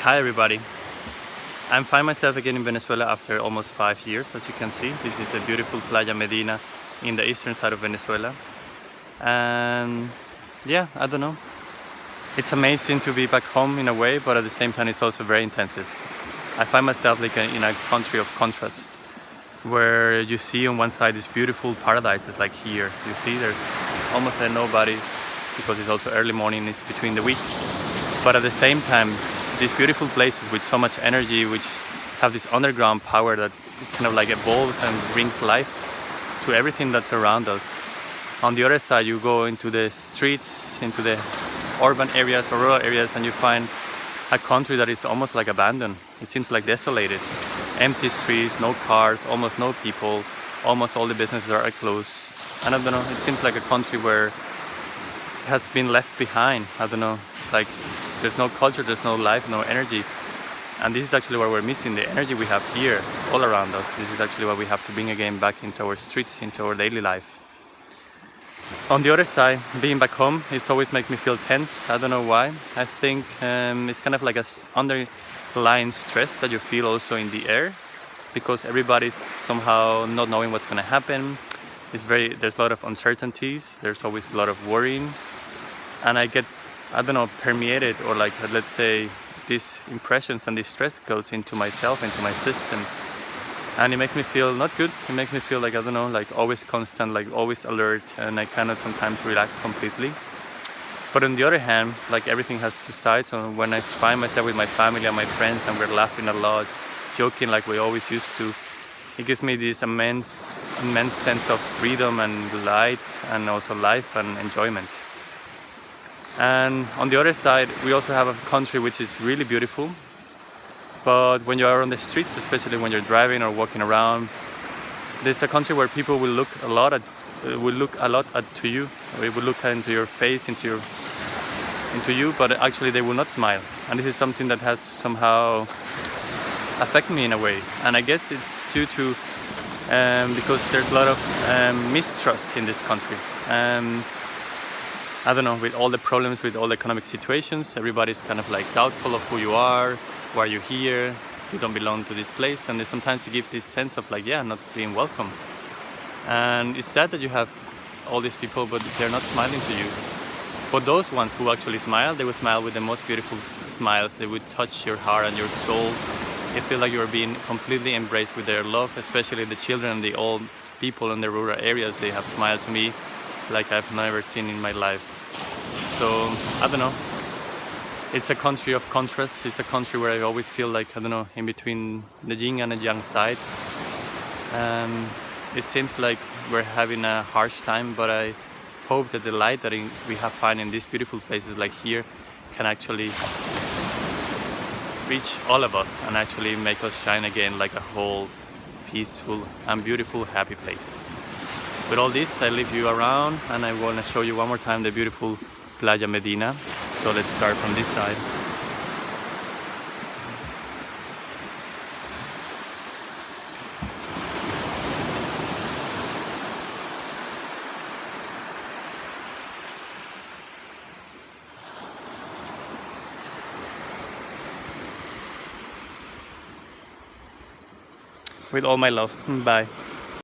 Hi everybody. I find myself again in Venezuela after almost 5 years. As you can see, this is a beautiful Playa Medina in the eastern side of Venezuela. And yeah, I don't know. It's amazing to be back home in a way, but at the same time it's also very intensive. I find myself like in a country of contrast, where you see on one side these beautiful paradises like here. You see there's almost nobody because it's also early morning, it's between the week. But at the same time, these beautiful places with so much energy, which have this underground power that kind of like evolves and brings life to everything that's around us. On the other side, you go into the streets, into the urban areas or rural areas, and you find a country that is almost like abandoned. It seems like desolated. Empty streets, no cars, almost no people, almost all the businesses are closed. And I don't know, it seems like a country where it has been left behind. I don't know, like there's no culture, there's no life, no energy. And this is actually what we're missing, the energy we have here all around us. This is actually what we have to bring again back into our streets, into our daily life. On the other side, being back home, it always makes me feel tense. I don't know why. I think it's kind of like a underlying stress that you feel also in the air, because everybody's somehow not knowing what's going to happen. There's a lot of uncertainties. There's always a lot of worrying, and I get, I don't know, permeated, or like, let's say, these impressions and this stress goes into myself, into my system, and it makes me feel not good. It makes me feel like, I don't know, like always constant, like always alert, and I cannot sometimes relax completely. But on the other hand, like everything has two sides. So when I find myself with my family and my friends and we're laughing a lot, joking like we always used to, it gives me this immense sense of freedom and light, and also life and enjoyment. And on the other side, we also have a country which is really beautiful, but when you are on the streets, especially when you're driving or walking around, there's a country where people will look a lot at to you. They will look into your face, into you, but actually they will not smile. And this is something that has somehow affected me in a way. And I guess it's due to because there's a lot of mistrust in this country. I don't know, with all the problems, with all the economic situations, everybody's kind of like doubtful of who you are, why you're here, you don't belong to this place, and sometimes you give this sense of like, yeah, not being welcome. And it's sad that you have all these people, but they're not smiling to you. But those ones who actually smile, they will smile with the most beautiful smiles. They would touch your heart and your soul. You feel like you're being completely embraced with their love, especially the children and the old people in the rural areas. They have smiled to me like I've never seen in my life. So, I don't know. It's a country of contrasts. It's a country where I always feel like, I don't know, in between the yin and the yang sides. It seems like we're having a harsh time, but I hope that the light that we have found in these beautiful places like here can actually reach all of us and actually make us shine again like a whole peaceful and beautiful, happy place. With all this, I leave you around, and I want to show you one more time the beautiful Playa Medina. So let's start from this side. With all my love. Bye.